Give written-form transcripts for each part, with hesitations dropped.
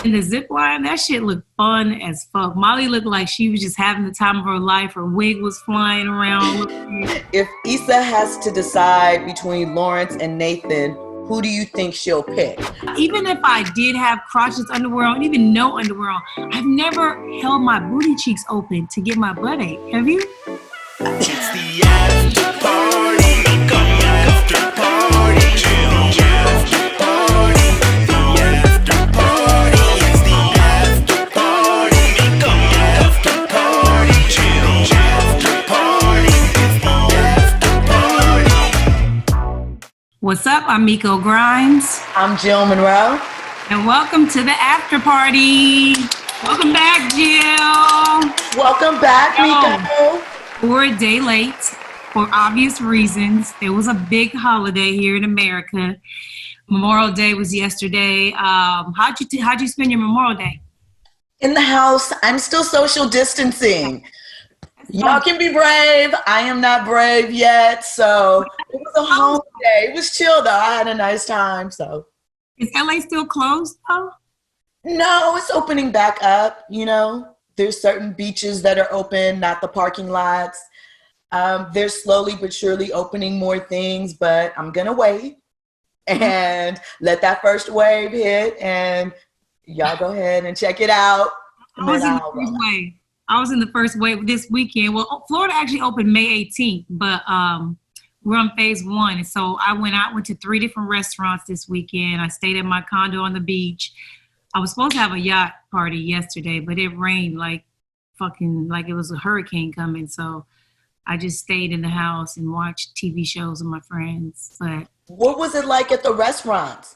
in the zip line, that shit looked fun as fuck. Molly looked like she was just having the time of her life. Her wig was flying around. If Issa has to decide between Lawrence and Nathan, who do you think she'll pick? Even if I did have crotchless underwear on, even no underwear on, I've never held my booty cheeks open to get my butt ate. Have you? It's the after party, Miko after party, Jill after party, the after party. It's the after party, Miko after party, Jill after party. It's the after party. What's up? I'm Miko Grimes. I'm Jill Monroe. And welcome to the after party. Welcome back, Jill. Welcome back, Miko. We're a day late for obvious reasons. There was a big holiday here in America. Memorial Day was yesterday. How'd you spend your Memorial Day? In the house. I'm still social distancing. Y'all can be brave. I am not brave yet. So it was a holiday. It was chill though. I had a nice time. So is LA still closed though? No, it's opening back up, you know. There's certain beaches that are open, not the parking lots. They're slowly but surely opening more things, but I'm going to wait and let that first wave hit, and y'all go ahead and check it out. I was in the first wave this weekend. Well, Florida actually opened May 18th, but we're on phase 1. And so I went to 3 different restaurants this weekend. I stayed at my condo on the beach. I was supposed to have a yacht party yesterday, but it rained like it was a hurricane coming. So I just stayed in the house and watched TV shows with my friends. But what was it like at the restaurants?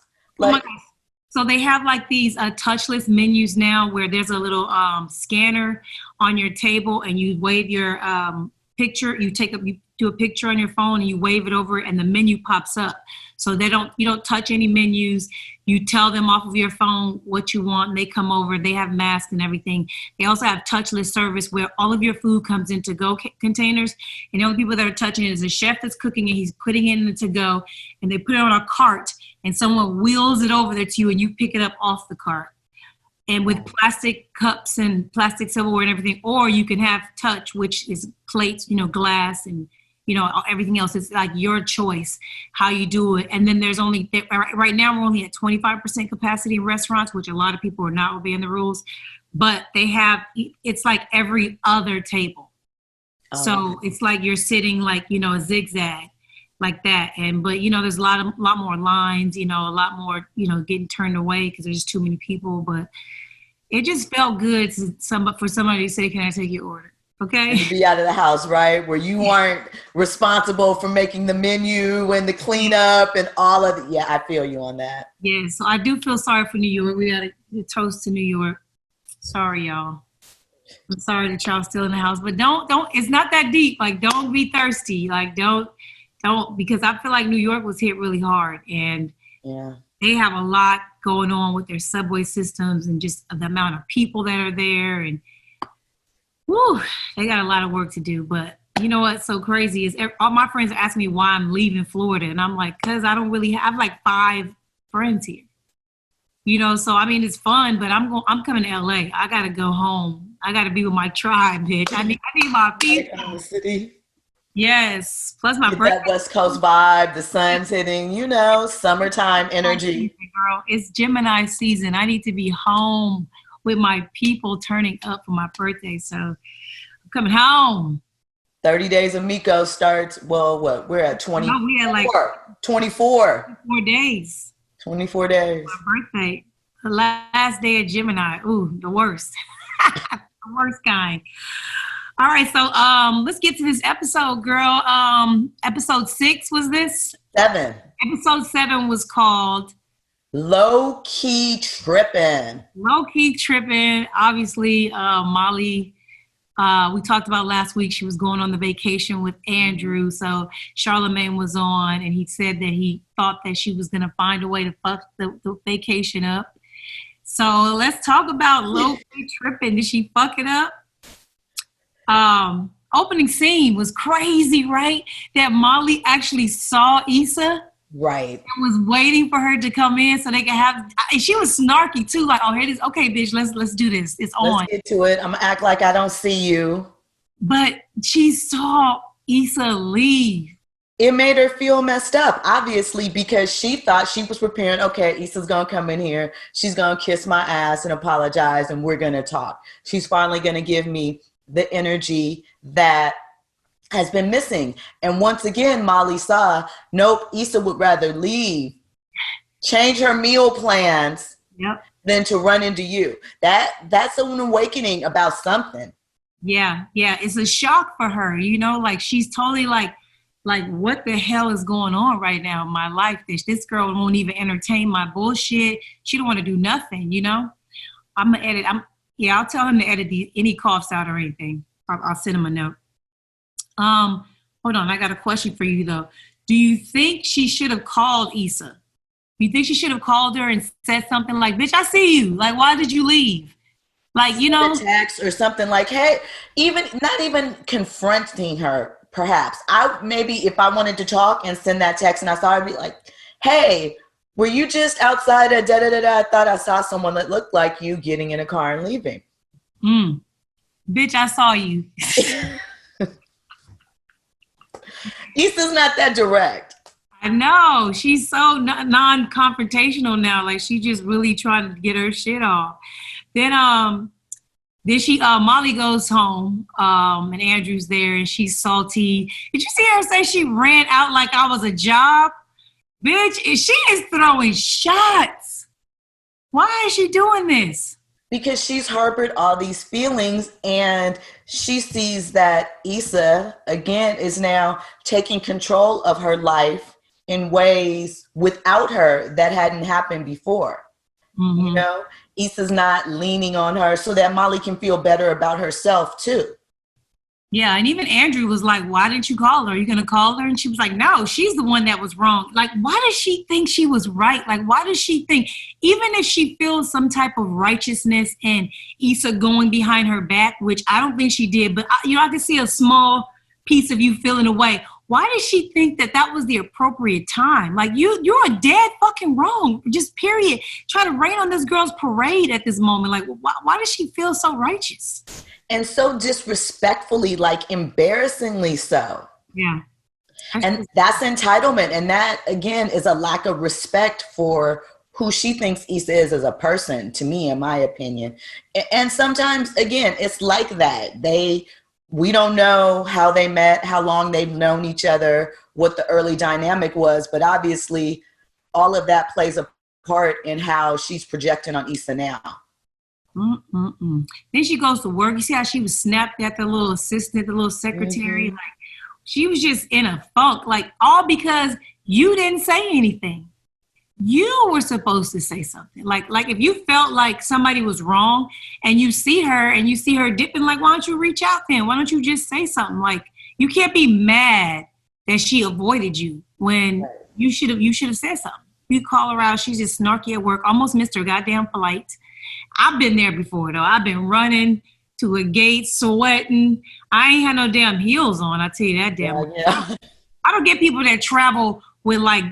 So they have like these touchless menus now where there's a little scanner on your table and you wave your picture. You do a picture on your phone and you wave it over and the menu pops up. So you don't touch any menus. You tell them off of your phone what you want and they come over. They have masks and everything. They also have touchless service where all of your food comes in to-go containers. And the only people that are touching it is a chef that's cooking it. He's putting it in the to-go and they put it on a cart and someone wheels it over there to you and you pick it up off the cart. And with plastic cups and plastic silverware and everything, or you can have touch, which is plates, glass and everything else. It's like your choice how you do it. And then there's right now we're only at 25% capacity in restaurants, which a lot of people are not obeying the rules, but it's like every other table. So it's like you're sitting like, a zigzag like that. But there's a lot more lines, a lot more, getting turned away because there's just too many people, but it just felt good for somebody to say, can I take your order? Okay. And to be out of the house, right? Where you weren't responsible for making the menu and the cleanup and all of it. Yeah, I feel you on that. Yeah, so I do feel sorry for New York. We got to toast to New York. Sorry, y'all. I'm sorry that y'all still in the house, but don't, it's not that deep. Like, don't be thirsty. Like, don't, because I feel like New York was hit really hard and they have a lot going on with their subway systems and just the amount of people that are there and they got a lot of work to do. But you know what's so crazy is all my friends ask me why I'm leaving Florida. And I'm like, because I don't really have like 5 friends here. So I mean, it's fun, but I'm coming to LA. I got to go home. I got to be with my tribe, bitch. I need my people. The city. Yes. Plus my birthday. That West Coast vibe, the sun's hitting, summertime energy. Girl, it's Gemini season. I need to be home with my people turning up for my birthday. So I'm coming home. 30 Days of Miko starts, we're at 20. No, we had like 24 days. 24 days. My birthday. The last day of Gemini. Ooh, the worst. The worst kind. All right, so let's get to this episode, girl. Episode 6 was this? 7. Episode 7 was called Low Key Trippin'. Low Key Trippin'. Obviously, Molly, we talked about last week, she was going on the vacation with Andrew. So Charlemagne was on and he said that he thought that she was going to find a way to fuck the vacation up. So let's talk about Low Key Trippin'. Did she fuck it up? Opening scene was crazy, right? That Molly actually saw Issa Right. I was waiting for her to come in so they could have. And she was snarky too, like, "Oh, here it is. Okay, bitch, let's do this. It's on." Let's get to it. I'm gonna act like I don't see you. But she saw Issa leave. It made her feel messed up, obviously, because she thought she was preparing. Okay, Issa's gonna come in here. She's gonna kiss my ass and apologize, and we're gonna talk. She's finally gonna give me the energy that has been missing. And once again, Molly saw, nope, Issa would rather leave, change her meal plans, Yep. than to run into you. That's an awakening about something. Yeah. It's a shock for her, like she's totally like, what the hell is going on right now in my life? This girl won't even entertain my bullshit. She don't want to do nothing, I'm gonna edit. I'll tell him to edit any coughs out or anything. I'll send him a note. Hold on, I got a question for you though. Do you think she should have called Issa? You think she should have called her and said something like, "Bitch, I see you. Like, why did you leave?" Like, A text or something like, hey, not even confronting her. Perhaps maybe if I wanted to talk and send that text and I saw her, I'd be like, "Hey, were you just outside at da da da da? I thought I saw someone that looked like you getting in a car and leaving." Bitch, I saw you. Issa's not that direct. I know. She's so non-confrontational now. Like, she just really trying to get her shit off. Then Molly goes home, and Andrew's there, and she's salty. Did you see her say she ran out like I was a job? Bitch, she is throwing shots. Why is she doing this? Because she's harbored all these feelings, and she sees that Issa, again, is now taking control of her life in ways without her that hadn't happened before. Mm-hmm. Issa's not leaning on her so that Molly can feel better about herself too. Yeah, and even Andrew was like, "Why didn't you call her? Are you going to call her?" And she was like, "No, she's the one that was wrong." Like, why does she think she was right? Like, why does she think, even if she feels some type of righteousness in Issa going behind her back, which I don't think she did, but I can see a small piece of you feeling away. Why does she think that was the appropriate time? Like, you're a dead fucking wrong, just period. Try to rain on this girl's parade at this moment. Like, why does she feel so righteous? And so disrespectfully, like embarrassingly so. Yeah. And that's entitlement. And that, again, is a lack of respect for who she thinks Issa is as a person, to me, in my opinion. And sometimes, again, it's like that. We don't know how they met, how long they've known each other, what the early dynamic was, but obviously all of that plays a part in how she's projecting on Issa now. Then she goes to work. You see how she was snapped at the little assistant, the little secretary? Mm-hmm. Like, she was just in a funk, like, all because you didn't say anything. You were supposed to say something. Like if you felt like somebody was wrong and you see her dipping, like, why don't you reach out then? Why don't you just say something? Like, you can't be mad that she avoided you when you should have said something. You call her out, she's just snarky at work, almost missed her goddamn flight. I've been there before though. I've been running to a gate, sweating. I ain't had no damn heels on. I tell you that damn. Yeah. I don't get people that travel with like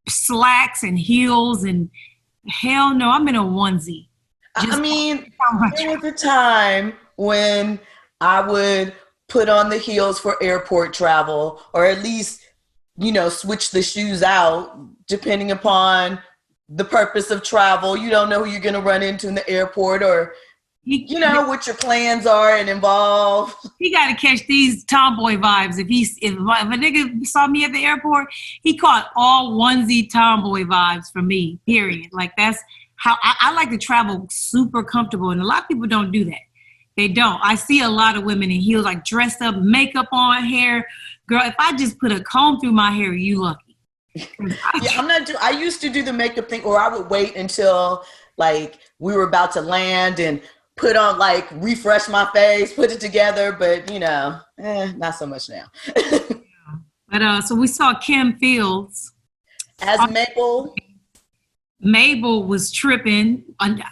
slacks and heels, and hell no, I'm in a onesie. There was a time when I would put on the heels for airport travel, or at least, switch the shoes out depending upon the purpose of travel. You don't know who you're going to run into in the airport, or what your plans are and involve. He got to catch these tomboy vibes. If a nigga saw me at the airport, he caught all onesie tomboy vibes from me, period. Like, that's how I like to travel super comfortable. And a lot of people don't do that. They don't. I see a lot of women in heels, like dressed up, makeup on, hair. Girl, if I just put a comb through my hair, you lucky. I used to do the makeup thing, or I would wait until like we were about to land and put on, like, refresh my face, put it together, but not so much now. But so we saw Kim Fields as Maple. Mabel was tripping.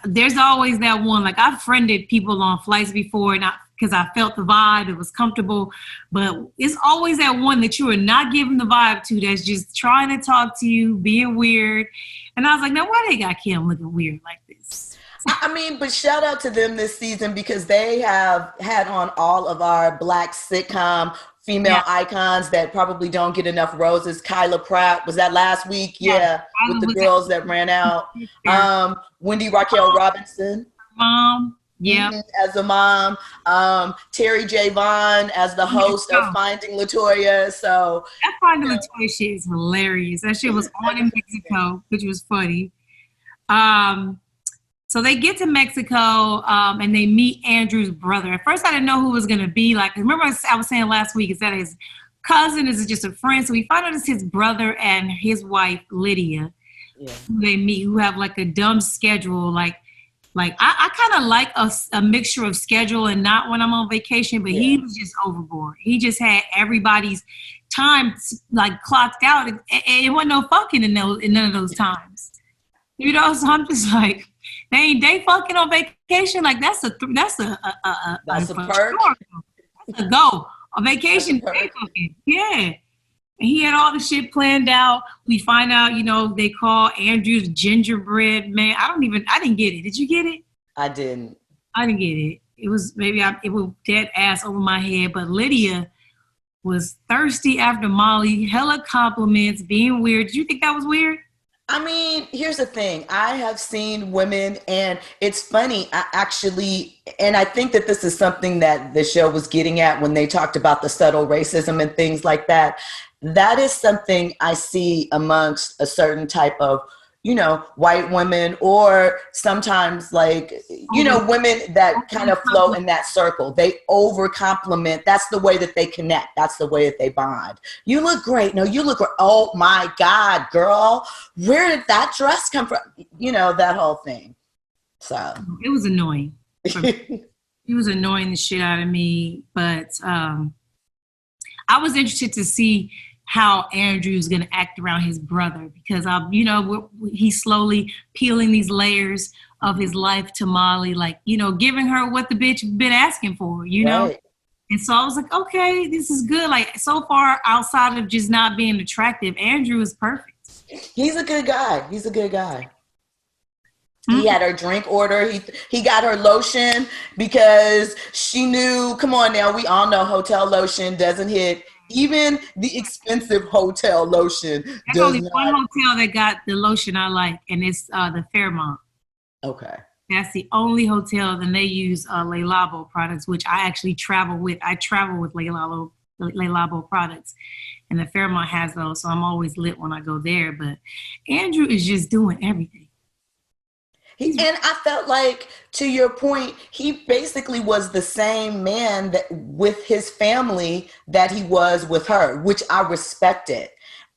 There's always that one. Like I've friended people on flights before, and because I felt the vibe, it was comfortable. But it's always that one that you are not giving the vibe to. That's just trying to talk to you, being weird. And I was like, now why they got Kim looking weird like this? I mean, but shout out to them this season because they have had on all of our Black sitcom female icons that probably don't get enough roses. Kyla Pratt, was that last week? Yeah, with the girls that ran out. Wendy Raquel Robinson. Mom, as a mom. Terry J. Vaughn as the host of Finding LaToya. So that Finding LaToya shit is hilarious. That shit was on in Mexico, which was funny. So they get to Mexico and they meet Andrew's brother. At first, I didn't know who it was going to be. Like, remember I was saying last week, is that his cousin? Is it just a friend? So we find out it's his brother and his wife, Lydia, who they meet, who have like a dumb schedule. Like I kind of like a mixture of schedule and not when I'm on vacation, but he was just overboard. He just had everybody's time like clocked out. It wasn't no fucking in none of those times. You know, so I'm just like, they fucking on vacation. Like that's a perk. That's a go. On vacation, they fucking, yeah. And he had all the shit planned out. We find out, you know, they call Andrew's gingerbread man. I didn't get it. Did you get it? I didn't get it. It was it was dead ass over my head. But Lydia was thirsty after Molly. Hella compliments, being weird. Did you think that was weird? I mean, here's the thing. I have seen women, and it's funny, and I think that this is something that the show was getting at when they talked about the subtle racism and things like that. That is something I see amongst a certain type of, you know, white women, or sometimes like, you know, women that kind of flow in that circle. They over compliment. That's the way that they connect. That's the way that they bond. You look great. No, you look great. Oh my God, girl, where did that dress come from? You know, that whole thing. So it was annoying. It was annoying the shit out of me, but I was interested to see how Andrew's going to act around his brother, because, you know, he's slowly peeling these layers of his life to Molly, like, you know, giving her what the bitch been asking for, you know? Right. And so I was like, okay, this is good. Like, so far, outside of just not being attractive, Andrew is perfect. He's a good guy. He had her drink order. He got her lotion because she knew, come on now, we all know hotel lotion doesn't hit. Even the expensive hotel lotion There's only one hotel that got the lotion I like, and it's the Fairmont. Okay. That's the only hotel. Then they use Le Labo products, which I actually travel with. I travel with Le Labo products, and the Fairmont has those, so I'm always lit when I go there. But Andrew is just doing everything. And I felt like, to your point, he basically was the same man that with his family that he was with her, which I respected.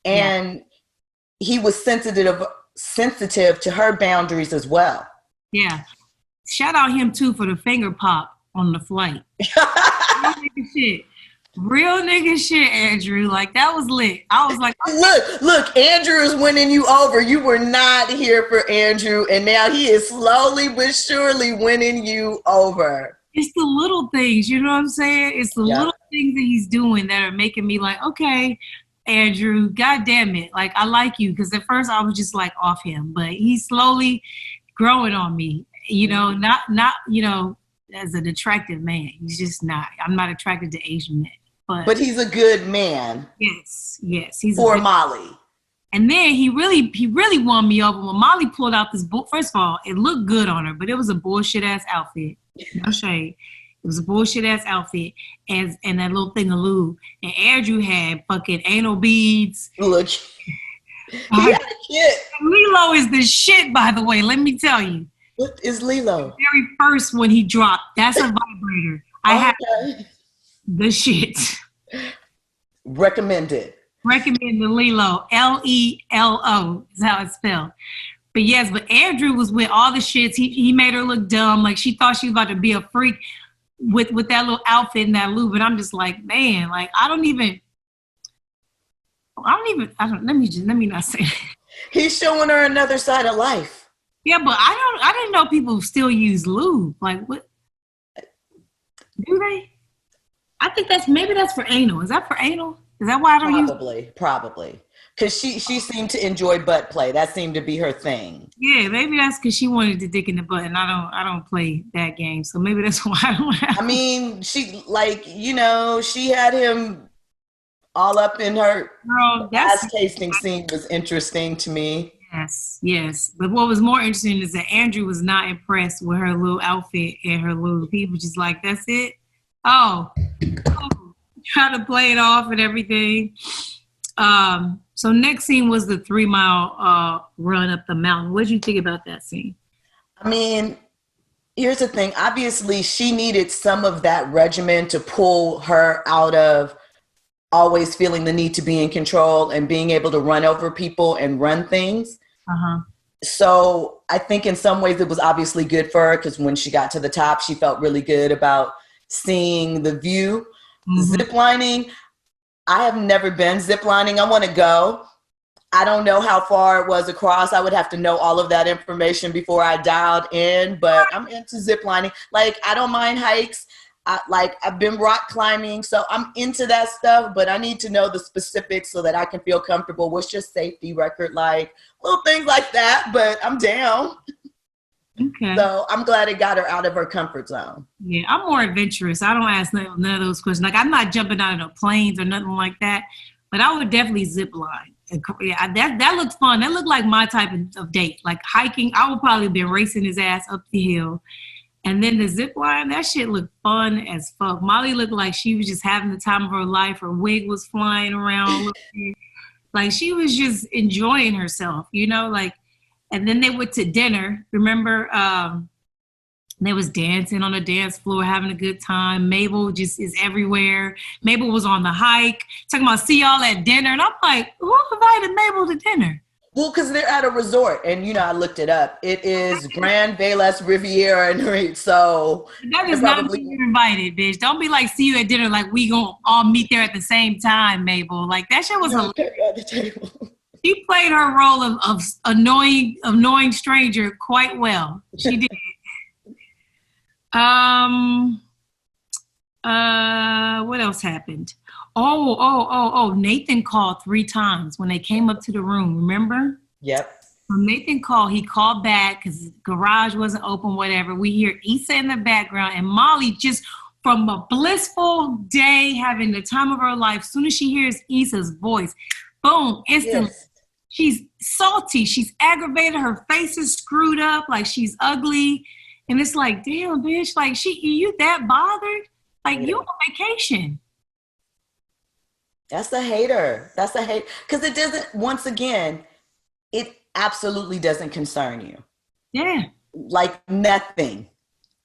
And he was sensitive to her boundaries as well. Yeah. Shout out him too for the finger pop on the flight. Real nigga shit, Andrew. Like, that was lit. I was like, look, Andrew is winning you over. You were not here for Andrew, and now he is slowly but surely winning you over. It's the little things, you know what I'm saying? It's the little things that he's doing that are making me like, okay, Andrew, God damn it. Like, I like you, because at first I was just like off him, but he's slowly growing on me, you know, not, you know, as an attractive man. He's just not. I'm not attracted to Asian men. But he's a good man. Yes. He's for Molly. And then he really won me over when Molly pulled out this book. First of all, it looked good on her, but it was a bullshit ass outfit. No shade. It was a bullshit ass outfit and that little thing of lube. And Andrew had fucking anal beads. Look. He had a kid. Lilo is the shit, by the way. Let me tell you. What is Lilo? The very first one he dropped. That's a vibrator. I have the shit. Recommend the Lilo. Lelo is how it's spelled. But yes, but Andrew was with all the shits. He made her look dumb. Like, she thought she was about to be a freak with that little outfit and that lube. And I'm just like, man, like, let me not say that. He's showing her another side of life. Yeah, but I didn't know people still use lube. Like, what? Do they? I think maybe that's for anal. Is that for anal? Is that why I don't use? Probably. Because she seemed to enjoy butt play. That seemed to be her thing. Yeah, maybe that's because she wanted the dick in the butt, and I don't play that game. So maybe that's why I don't have. I mean, she she had him all up in her. Girl, ass tasting scene was interesting to me. Yes. But what was more interesting is that Andrew was not impressed with her little outfit and her little. He was just like, "That's it." Oh, try to play it off and everything. So next scene was the 3-mile run up the mountain. What did you think about that scene? I mean, here's the thing. Obviously, she needed some of that regimen to pull her out of always feeling the need to be in control and being able to run over people and run things. So I think in some ways it was obviously good for her because when she got to the top, she felt really good about seeing the view. Ziplining, I have never been ziplining. I want to go. I don't know how far it was across. I would have to know all of that information before I dialed in, but I'm into ziplining. Like, I don't mind hikes. I've been rock climbing, so I'm into that stuff, but I need to know the specifics so that I can feel comfortable. What's your safety record like? Little things like that, but I'm down. Okay. So I'm glad it got her out of her comfort zone. Yeah, I'm more adventurous. I don't ask none of those questions. Like, I'm not jumping out of the planes or nothing like that, but I would definitely zip line. Yeah, that looked fun. That looked like my type of date. Like hiking, I would probably have been racing his ass up the hill. And then the zip line, that shit looked fun as fuck. Molly looked like she was just having the time of her life. Her wig was flying around. Like she was just enjoying herself, like. And then they went to dinner. Remember, they was dancing on the dance floor, having a good time. Mabel just is everywhere. Mabel was on the hike, talking about see y'all at dinner. And I'm like, who invited Mabel to dinner? Well, because they're at a resort. And, I looked it up. It is Grand Velas Riviera and Reed. So that is not who you're invited, bitch. Don't be like, see you at dinner, like we gonna all meet there at the same time, Mabel. Like that shit was at the table. She played her role of annoying stranger quite well. She did. What else happened? Oh, Nathan called 3 times when they came up to the room, remember? Yep. When Nathan called, he called back because the garage wasn't open, whatever. We hear Issa in the background and Molly just from a blissful day, having the time of her life, as soon as she hears Issa's voice, boom, instantly. Yes. She's salty. She's aggravated. Her face is screwed up. Like she's ugly. And it's like, damn, bitch. Like you that bothered? Like you on vacation. That's a hater. Because it doesn't, once again, it absolutely doesn't concern you. Yeah. Like nothing.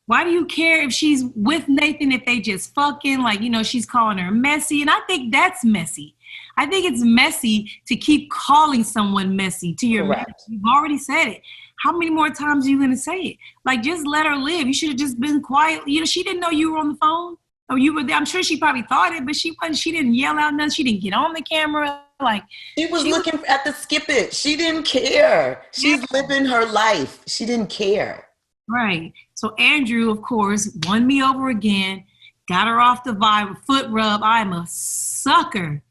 Why do you care if she's with Nathan, if they just fucking, like, she's calling her messy. And I think that's messy. I think it's messy to keep calling someone messy to your marriage. You've already said it. How many more times are you going to say it? Like, just let her live. You should have just been quiet. She didn't know you were on the phone. Or you were there. I'm sure she probably thought it, but she didn't yell out nothing. She didn't get on the camera. Like she was looking at the skip it. She didn't care. She's living her life. She didn't care. Right. So Andrew, of course, won me over again. Got her off the vibe with foot rub. I'm a sucker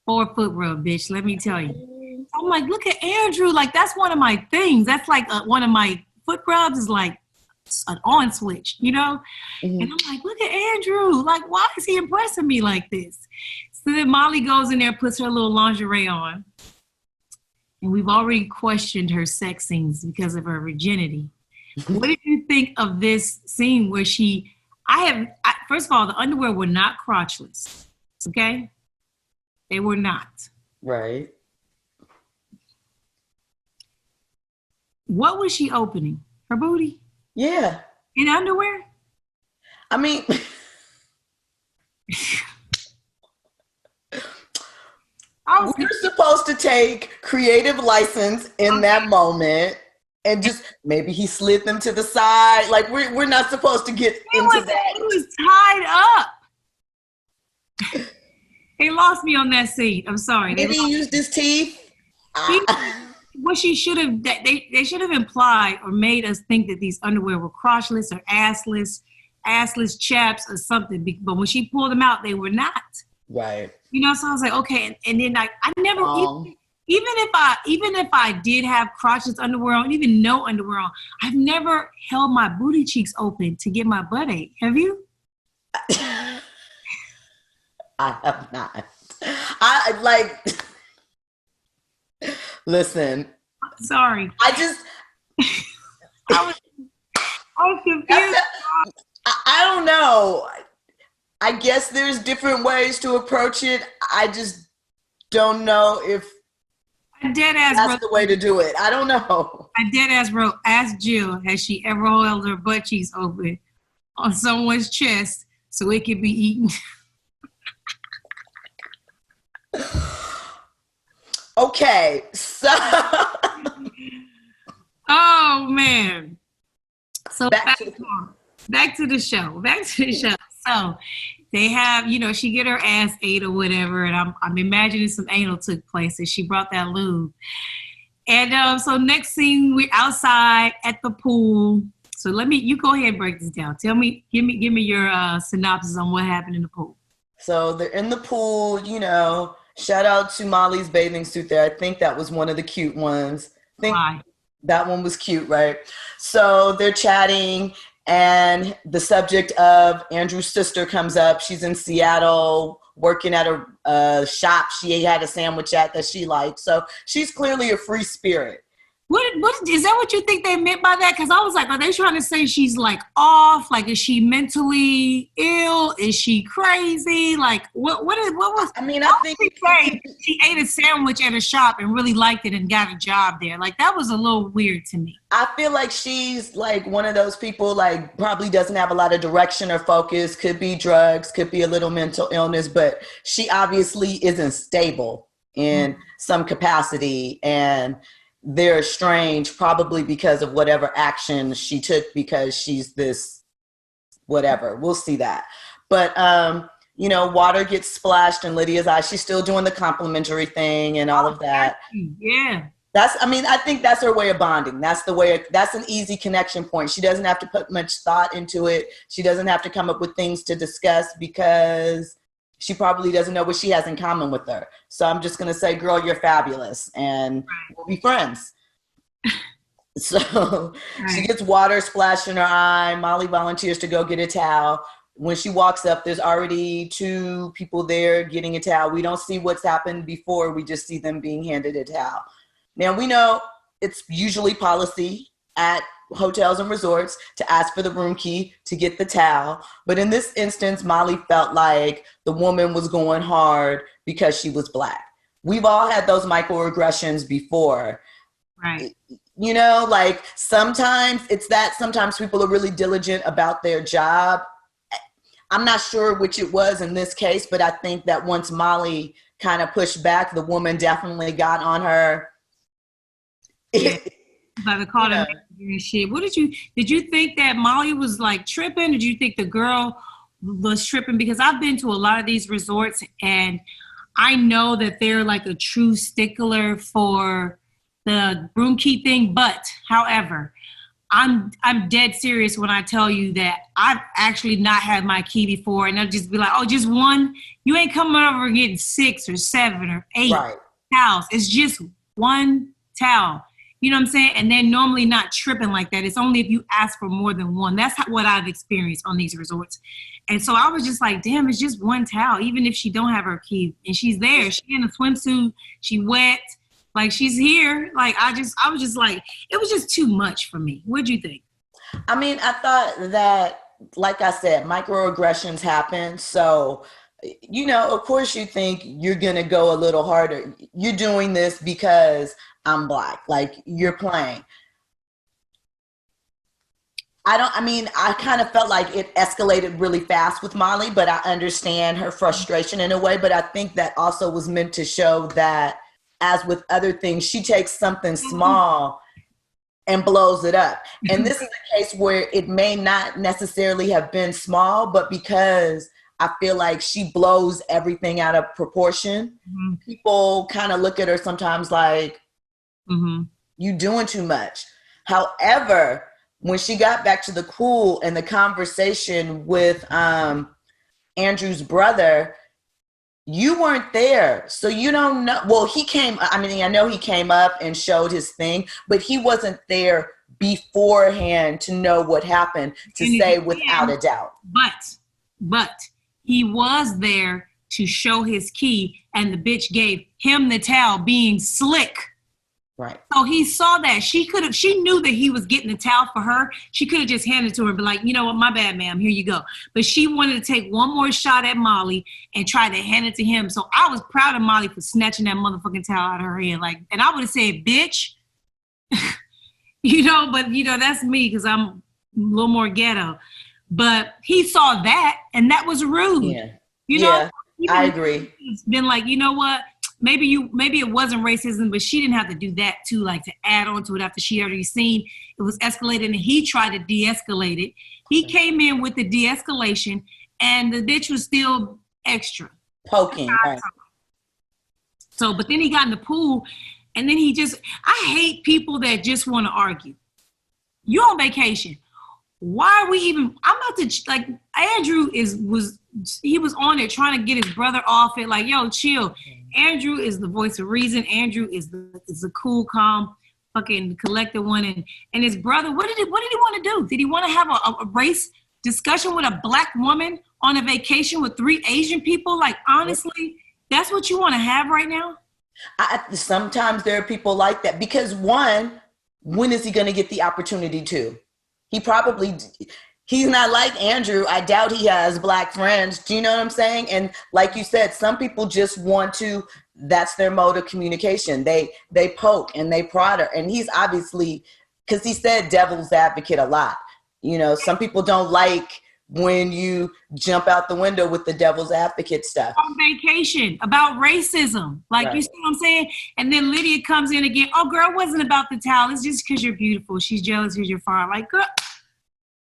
for a foot rub, bitch. Let me tell you. I'm like, look at Andrew. Like, that's one of my things. That's like one of my foot rubs is like an on switch, And I'm like, look at Andrew. Like, why is he impressing me like this? So then Molly goes in there, puts her little lingerie on. And we've already questioned her sex scenes because of her virginity. What did you think of this scene where first of all, the underwear were not crotchless. Okay? They were not. Right. What was she opening? Her booty? Yeah. In underwear? I mean, we're supposed to take creative license in that moment and just maybe he slid them to the side. Like we're not supposed to get into that. He was tied up. He lost me on that scene. I'm sorry. Maybe he used his teeth. what she should have, they should have implied or made us think that these underwear were crotchless or assless chaps or something. But when she pulled them out, they were not. Right. You know, so I was like, okay. And then I never, even if I did have crotchless underwear on, even no underwear on, I've never held my booty cheeks open to get my butt ate. Have you? I have not. I like. Listen. Sorry. I was confused. I don't know. I guess there's different ways to approach it. I just don't know if that's the way to do it. I don't know. I dead ass wrote, ask Jill, has she ever held her butt cheeks open on someone's chest so it could be eaten? Okay, so. Oh, man. So back to the show. So they have, she get her ass ate or whatever, and I'm imagining some anal took place, and she brought that lube. And so next scene, we're outside at the pool. So you go ahead and break this down. Give me your synopsis on what happened in the pool. So they're in the pool, shout out to Molly's bathing suit there. I think that was one of the cute ones. I think that one was cute, right? So they're chatting, and the subject of Andrew's sister comes up. She's in Seattle working at a shop she had a sandwich at that she liked. So she's clearly a free spirit. What is that what you think they meant by that? Because I was like, are they trying to say she's like off? Like, is she mentally ill? Is she crazy? Like, what was? I mean, I think she ate a sandwich at a shop and really liked it and got a job there. Like, that was a little weird to me. I feel like she's like one of those people, like probably doesn't have a lot of direction or focus. Could be drugs, could be a little mental illness, but she obviously isn't stable in some capacity, and they're estranged probably because of whatever action she took, because she's this whatever. We'll see that. But, water gets splashed in Lydia's eyes. She's still doing the complimentary thing and all of that. Yeah. I think that's her way of bonding. That's an easy connection point. She doesn't have to put much thought into it. She doesn't have to come up with things to discuss because she probably doesn't know what she has in common with her. So I'm just going to say, girl, you're fabulous, and we'll be friends. So she gets water splashed in her eye. Molly volunteers to go get a towel. When she walks up, there's already 2 people there getting a towel. We don't see what's happened before. We just see them being handed a towel. Now, we know it's usually policy at hotels and resorts to ask for the room key to get the towel. But in this instance, Molly felt like the woman was going hard because she was Black. We've all had those microaggressions before. Right. Like sometimes it's that. Sometimes people are really diligent about their job. I'm not sure which it was in this case, but I think that once Molly kind of pushed back, the woman definitely got on her. By the call and shit. What did you think that Molly was like tripping? Did you think the girl was tripping? Because I've been to a lot of these resorts, and I know that they're like a true stickler for the room key thing. But however, I'm dead serious when I tell you that I've actually not had my key before, and they'll just be like, oh, just one? You ain't coming over and getting 6 or 7 or 8 towels. It's just one towel. You know what I'm saying? And they're normally not tripping like that. It's only if you ask for more than one. That's what I've experienced on these resorts. And so I was just like, damn, it's just one towel, even if she don't have her key. And she's there. She in a swimsuit. She wet. Like, she's here. Like, I was just like, it was just too much for me. What'd you think? I mean, I thought that, like I said, microaggressions happen. So, of course you think you're going to go a little harder. You're doing this because I'm Black. Like, you're playing. I kind of felt like it escalated really fast with Molly, but I understand her frustration in a way. But I think that also was meant to show that, as with other things, she takes something small and blows it up. And this is a case where it may not necessarily have been small, but because I feel like she blows everything out of proportion, people kind of look at her sometimes like, Mm-hmm. You doing too much. However, when she got back to the pool and the conversation with Andrew's brother, you weren't there. So you don't know. Well, I know he came up and showed his thing, but he wasn't there beforehand to know what happened, to say without a doubt. But he was there to show his key, and the bitch gave him the towel, being slick. Right. So he saw that. She knew that he was getting the towel for her. She could have just handed it to her and be like, you know what, my bad, ma'am, here you go. But she wanted to take one more shot at Molly and try to hand it to him. So I was proud of Molly for snatching that motherfucking towel out of her hand. And I would have said, bitch, but that's me because I'm a little more ghetto. But he saw that, and that was rude. Yeah. I agree. It's been like, you know what? Maybe it wasn't racism, but she didn't have to do that too, like to add on to it after she already seen it was escalated, and he tried to de-escalate it. He came in with the de-escalation, and the bitch was still extra poking. Right. So, but then he got in the pool, and then I hate people that just want to argue. You're on vacation. Why are we even? I'm about to Andrew was on it trying to get his brother off it. Like, yo, chill. Andrew is the voice of reason. Andrew is the cool, calm, fucking collected one. And his brother, what did he want to do? Did he want to have a race discussion with a black woman on a vacation with 3 Asian people? Like, honestly, that's what you want to have right now? Sometimes there are people like that because one, when is he going to get the opportunity to? He's not like Andrew. I doubt he has black friends. Do you know what I'm saying? And like you said, some people just want to, that's their mode of communication. They poke and they prod her. And he's obviously, because he said devil's advocate a lot. Some people don't like when you jump out the window with the devil's advocate stuff. On vacation, about racism. Like, right. You see what I'm saying? And then Lydia comes in again. Oh, girl, it wasn't about the towel. It's just because you're beautiful. She's jealous because you're fine. Like, girl,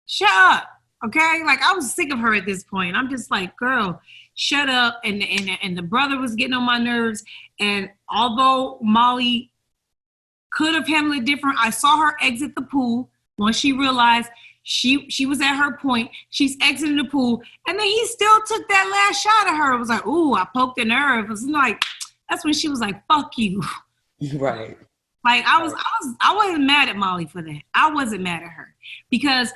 shut up. Okay? Like, I was sick of her at this point. I'm just like, girl, shut up. And the brother was getting on my nerves. And although Molly could have handled it different, I saw her exit the pool when she realized she was at her point. She's exiting the pool. And then he still took that last shot at her. It was like, ooh, I poked a nerve. It was like, that's when she was like, fuck you. Right. Like, I wasn't mad at Molly for that. I wasn't mad at her because,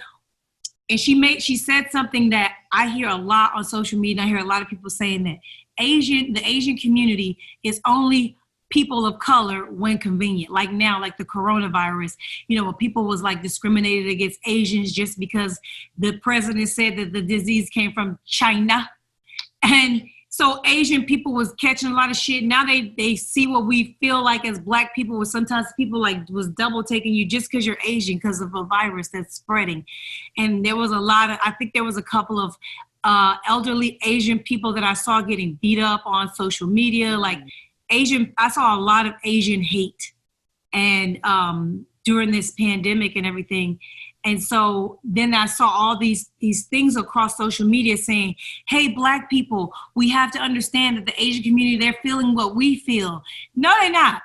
and she said something that I hear a lot on social media. I hear a lot of people saying that the Asian community is only people of color when convenient. Like now, like the coronavirus, when people was like discriminated against Asians just because the president said that the disease came from China. And so Asian people was catching a lot of shit. Now they see what we feel like as black people, where sometimes people like was double taking you just because you're Asian because of a virus that's spreading. And there was I think there was a couple of elderly Asian people that I saw getting beat up on social media. Like I saw a lot of Asian hate and during this pandemic and everything. And so then I saw all these things across social media saying, hey, black people, we have to understand that the Asian community, they're feeling what we feel. No, they're not.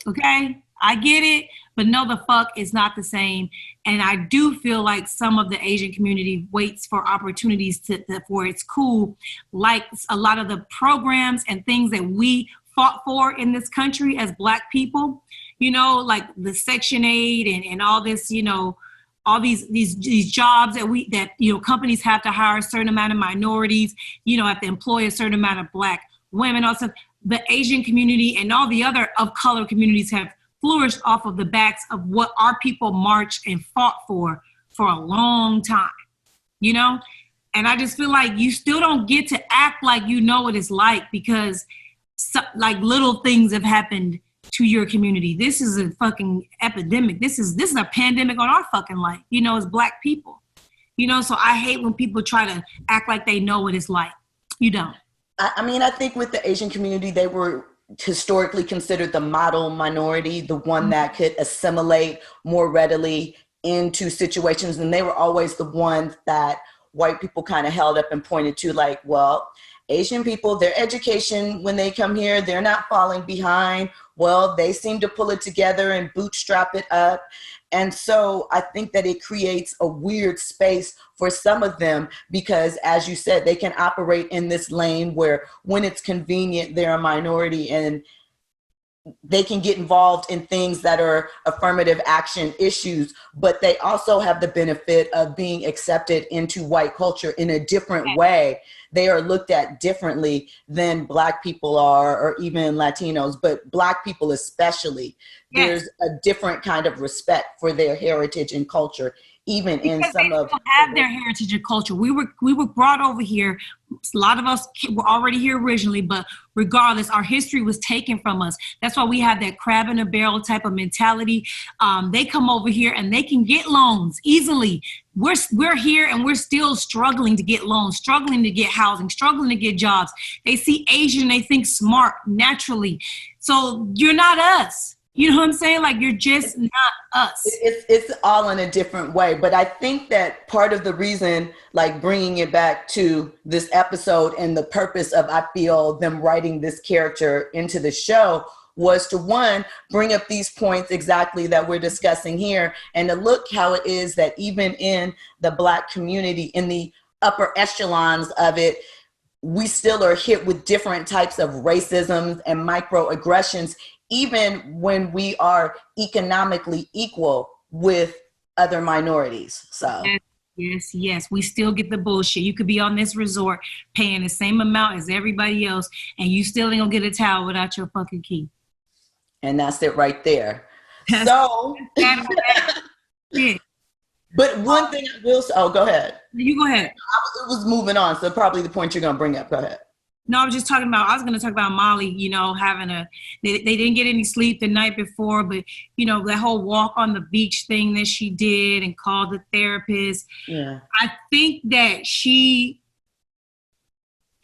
Okay? I get it, but no, the fuck is not the same. And I do feel like some of the Asian community waits for opportunities for it's cool, like a lot of the programs and things that we fought for in this country as black people. Like the Section 8 and all this, all these jobs that companies have to hire a certain amount of minorities, have to employ a certain amount of black women. Also, the Asian community and all the other of color communities have flourished off of the backs of what our people marched and fought for a long time, And I just feel like you still don't get to act like you know what it's like because like little things have happened to your community. This is a fucking epidemic. This is a pandemic on our fucking life, as black people. So I hate when people try to act like they know what it's like. You don't. I think with the Asian community, they were historically considered the model minority, the one that could assimilate more readily into situations. And they were always the ones that white people kind of held up and pointed to like, well, Asian people, their education, when they come here, they're not falling behind well, they seem to pull it together and bootstrap it up. And so I think that it creates a weird space for some of them because, as you said, they can operate in this lane where when it's convenient, they're a minority and they can get involved in things that are affirmative action issues, but they also have the benefit of being accepted into white culture in a different way. They are looked at differently than Black people are, or even Latinos, but Black people especially. There's a different kind of respect for their heritage and culture, even in some of have their heritage and culture. We were brought over here. A lot of us were already here originally, but regardless, our history was taken from us. That's why we have that crab in a barrel type of mentality. They come over here and they can get loans easily. We're here and we're still struggling to get loans, struggling to get housing, struggling to get jobs. They see Asian, they think smart naturally. So you're not us. You know what I'm saying? Like, you're just not us. It's all in a different way. But I think that part of the reason, like bringing it back to this episode and the purpose of, I feel, them writing this character into the show was to, one, bring up these points exactly that we're discussing here, and to look how it is that even in the Black community, in the upper echelons of it, we still are hit with different types of racism and microaggressions, even when we are economically equal with other minorities. So yes, we still get the bullshit. You could be on this resort paying the same amount as everybody else, and you still ain't gonna get a towel without your fucking key. And that's it right there. So, yeah. But one thing I will say, go ahead. You go ahead. It was moving on, so probably the point you're gonna bring up. Go ahead. No, I was going to talk about Molly, having they didn't get any sleep the night before, but, that whole walk on the beach thing that she did and called the therapist. Yeah. I think that she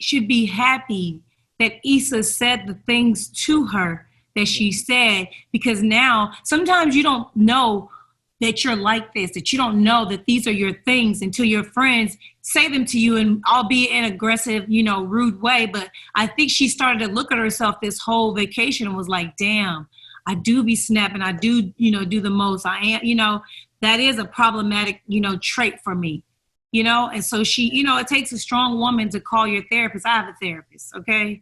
should be happy that Issa said the things to her that she said, because now sometimes you don't know that you're like this, that you don't know that these are your things until your friends say them to you, and albeit in an aggressive, rude way. But I think she started to look at herself this whole vacation and was like, damn, I do be snapping. I do, do the most. I am, that is a problematic, trait for me, and so she, it takes a strong woman to call your therapist. I have a therapist. Okay.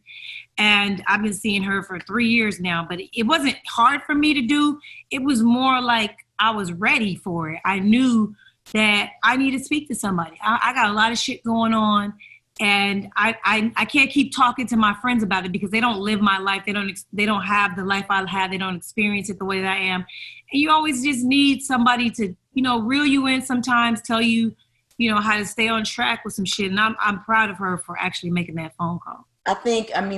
And I've been seeing her for 3 years now, but it wasn't hard for me to do. It was more like I was ready for it. I knew that I need to speak to somebody. I got a lot of shit going on, and I can't keep talking to my friends about it because they don't live my life. They don't have the life I have. They don't experience it the way that I am. And you always just need somebody to, reel you in sometimes, tell you, how to stay on track with some shit. And I'm proud of her for actually making that phone call.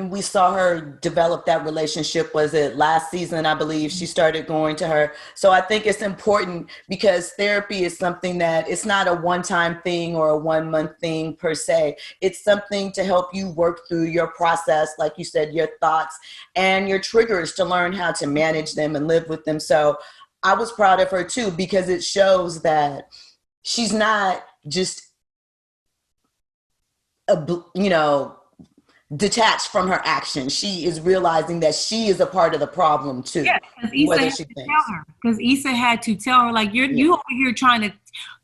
We saw her develop that relationship. Was it last season? I believe she started going to her. So I think it's important because therapy is something that it's not a one-time thing or a 1 month thing per se. It's something to help you work through your process, like you said, your thoughts and your triggers, to learn how to manage them and live with them. So I was proud of her too, because it shows that she's not just detached from her actions. She is realizing that she is a part of the problem too. Yeah, because Issa had to tell her, like, you over here trying to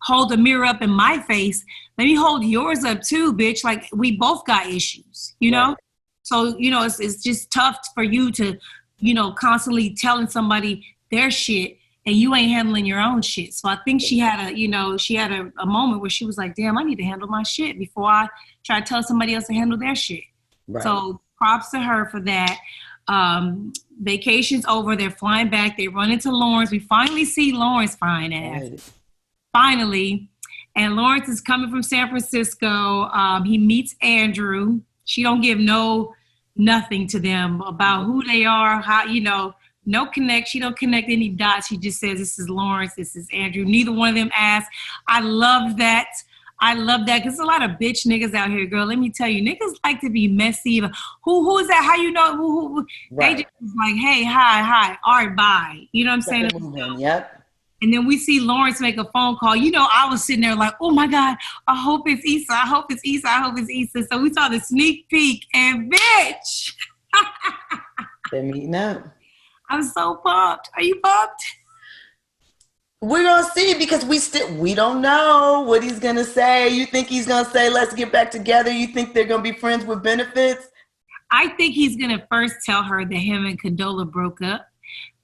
hold the mirror up in my face. Let me hold yours up too, bitch. Like, we both got issues, know? So, it's just tough for you to, constantly telling somebody their shit and you ain't handling your own shit. So I think she had a moment where she was like, damn, I need to handle my shit before I try to tell somebody else to handle their shit. Right. So props to her for that. Vacation's over. They're flying back. They run into Lawrence. We finally see Lawrence fine ass. Right. Finally. And Lawrence is coming from San Francisco. He meets Andrew. She don't give nothing to them about who they are, how, no connect. She don't connect any dots. She just says, this is Lawrence, this is Andrew. Neither one of them asked. I love that. Because there's a lot of bitch niggas out here, girl. Let me tell you, niggas like to be messy. Who is that? How you know? Who? Right. They just like, hey, hi, all right, bye. You know what I'm saying? Yep. And then we see Lawrence make a phone call. I was sitting there like, oh my God, I hope it's Issa. I hope it's Issa. So we saw the sneak peek, and bitch. They're meeting up. I'm so pumped. Are you pumped? We're gonna see because we don't know what he's gonna say. You think he's gonna say, let's get back together? You think they're gonna be friends with benefits? I think he's gonna first tell her that him and Condola broke up.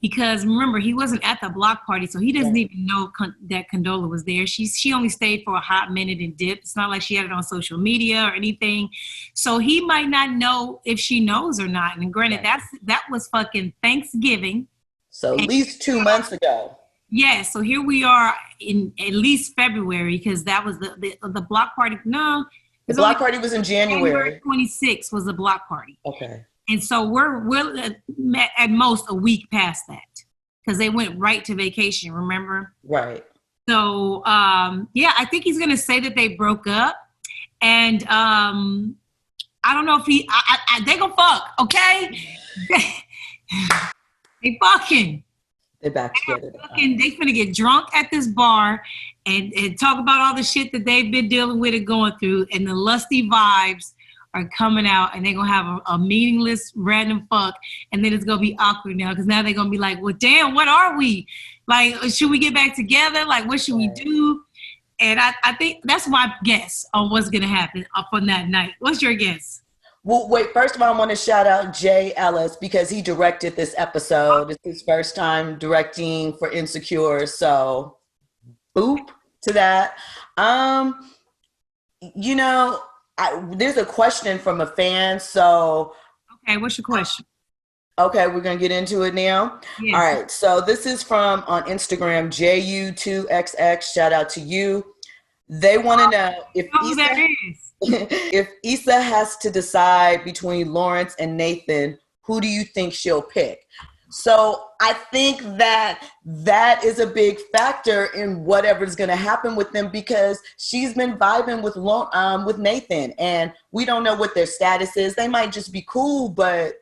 Because remember, he wasn't at the block party, so he doesn't even know that Condola was there. She only stayed for a hot minute and dipped. It's not like she had it on social media or anything. So he might not know if she knows or not. And granted, that was fucking Thanksgiving. So at least 2 months ago. Yeah, so here we are in at least February, because that was the block party. No. The block party was in January. 26th was the block party. Okay. And so we're at most a week past that, because they went right to vacation, remember? Right. So, I think he's going to say that they broke up. And I don't know if they going to fuck, okay? They fucking. They're back together. They finna get drunk at this bar and talk about all the shit that they've been dealing with and going through, and the lusty vibes are coming out, and they're gonna have a meaningless random fuck, and then it's gonna be awkward now, because now they're gonna be like, well, damn, what are we? Like, should we get back together? Like, what should we do? And I think that's my guess on what's gonna happen up on that night. What's your guess? Well, wait, first of all, I want to shout out Jay Ellis, because he directed this episode. It's his first time directing for Insecure, so boop to that. There's a question from a fan, so. Okay, what's your question? Okay, we're going to get into it now. Yes. All right, so this is from on Instagram, JU2XX, shout out to you. They want to know if Issa has to decide between Lawrence and Nathan, who do you think she'll pick? So I think that is a big factor in whatever's going to happen with them, because she's been vibing with Nathan, and we don't know what their status is. They might just be cool, but.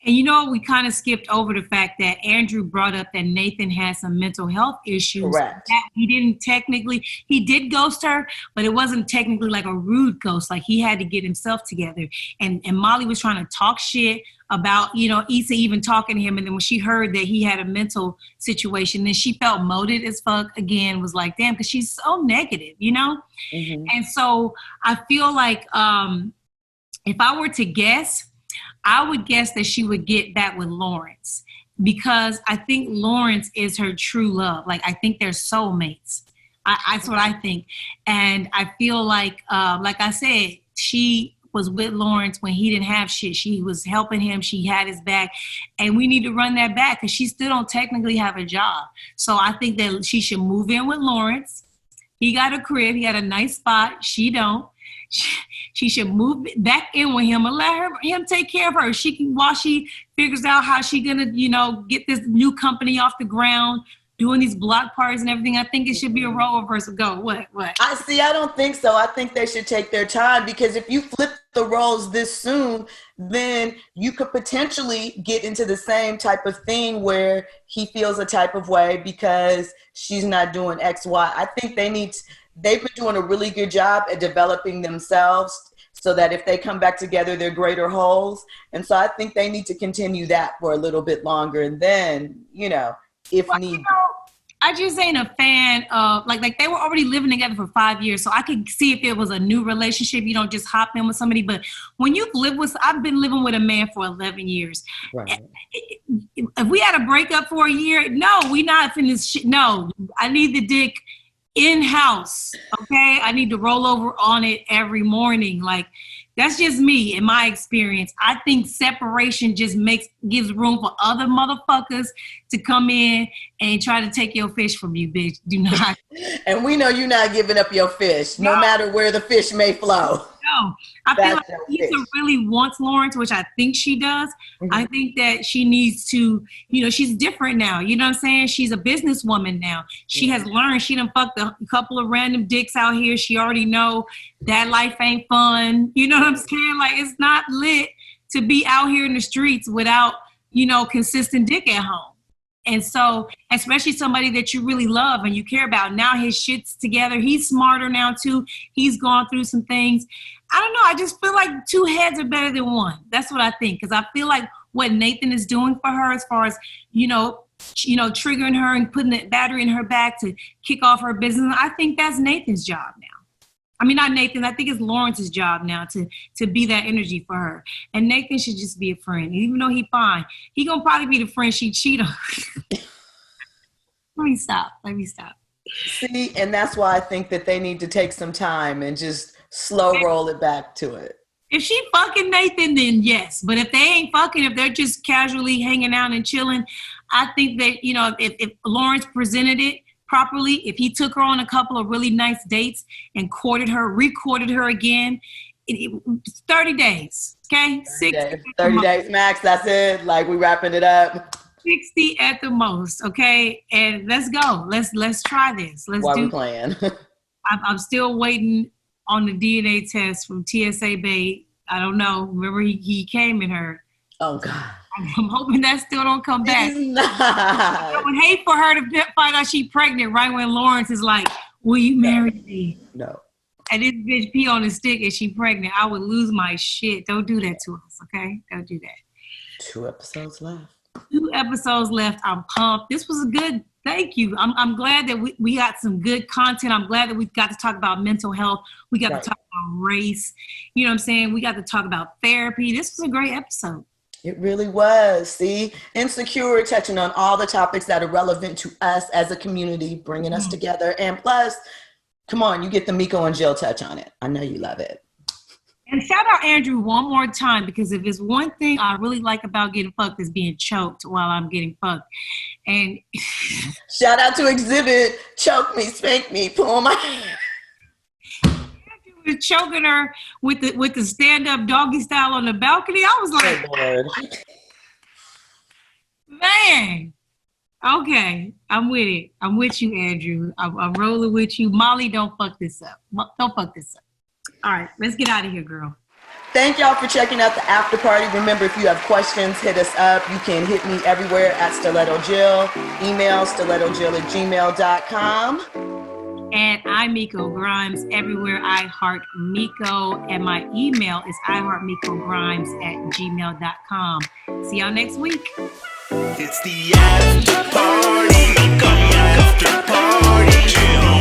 And we kind of skipped over the fact that Andrew brought up that Nathan has some mental health issues. Correct. He did ghost her, but it wasn't technically like a rude ghost. Like, he had to get himself together. And Molly was trying to talk shit about, Issa even talking to him. And then when she heard that he had a mental situation, then she felt moted as fuck again, was like, damn, because she's so negative, Mm-hmm. And so I feel like if I were to guess, I would guess that she would get back with Lawrence, because I think Lawrence is her true love. Like, I think they're soulmates. That's what I think. And I feel like I said, she was with Lawrence when he didn't have shit. She was helping him. She had his back. And we need to run that back, because she still don't technically have a job. So I think that she should move in with Lawrence. He got a crib. He got a nice spot. She don't. She should move back in with him and let him take care of her. She can, while she figures out how she gonna, get this new company off the ground, doing these block parties and everything. I think it should be a role reversal. Go. What? I don't think so. I think they should take their time, because if you flip the roles this soon, then you could potentially get into the same type of thing where he feels a type of way because she's not doing X, Y. I think they've been doing a really good job at developing themselves so that if they come back together, they're greater wholes. And so I think they need to continue that for a little bit longer. And then, if need. I just ain't a fan of, like they were already living together for 5 years. So I could see if it was a new relationship, you don't just hop in with somebody. But when you I've been living with a man for 11 years. Right. If we had a breakup for a year, no, we not finished shit. No, I need the dick in-house, okay? I need to roll over on it every morning. Like, that's just me in my experience. I think separation just gives room for other motherfuckers to come in and try to take your fish from you, bitch. Do not. And we know you're not giving up your fish, no matter where the fish may flow. No, I feel like Issa really wants Lawrence, which I think she does. Mm-hmm. I think that she needs to, she's different now. You know what I'm saying? She's a businesswoman now. She has learned. She done fucked a couple of random dicks out here. She already know that life ain't fun. You know what I'm saying? Like, it's not lit to be out here in the streets without, consistent dick at home. And so, especially somebody that you really love and you care about, now his shit's together. He's smarter now too. He's gone through some things. I don't know. I just feel like two heads are better than one. That's what I think. Because I feel like what Nathan is doing for her as far as, triggering her and putting the battery in her back to kick off her business. I think that's Nathan's job now. I mean, not Nathan. I think it's Lawrence's job now to be that energy for her. And Nathan should just be a friend. Even though he fine, he gonna probably be the friend she cheat on. Let me stop. See, and that's why I think that they need to take some time and just slow roll it back to it. If she fucking Nathan, then yes. But if they ain't fucking, if they're just casually hanging out and chilling, I think that, if Lawrence presented it properly, if he took her on a couple of really nice dates and recorded her again, 30 days, okay? 30 days max, that's it. Like, we wrapping it up. 60 at the most, okay? And let's go. Let's try this. What we playing? I'm still waiting on the DNA test from TSA Bay. I don't know. Remember, he came in her. Oh, God. I'm hoping that still don't come back. I would hate for her to find out she's pregnant right when Lawrence is like, will you marry me? No. And this bitch pee on the stick and she pregnant. I would lose my shit. Don't do that to us, okay? Don't do that. 2 episodes left. 2 episodes left. I'm pumped. This was a good, thank you. I'm glad that we got some good content. I'm glad that we got to talk about mental health. We got to talk about race. You know what I'm saying? We got to talk about therapy. This was a great episode. It really was. See, Insecure, touching on all the topics that are relevant to us as a community, bringing us together. And plus, come on, you get the Miko and Jill touch on it. I know you love it. And shout out Andrew one more time, because if there's one thing I really like about getting fucked is being choked while I'm getting fucked. And shout out to Exhibit, choke me, spank me, pull my hair. Was choking her with the stand-up doggy style on the balcony. I was like, oh, Lord. Man, okay, I'm with it. I'm with you, Andrew. I'm rolling with you. Molly, don't fuck this up. Don't fuck this up. All right, let's get out of here, girl. Thank y'all for checking out the after party. Remember, if you have questions, hit us up. You can hit me everywhere at Stiletto Jill. Email stilettojill@gmail.com. And I'm Miko Grimes, everywhere iHeartMiko. And my email is iHeartMikoGrimes@gmail.com. See y'all next week. It's the after party. Miko after party. Jill.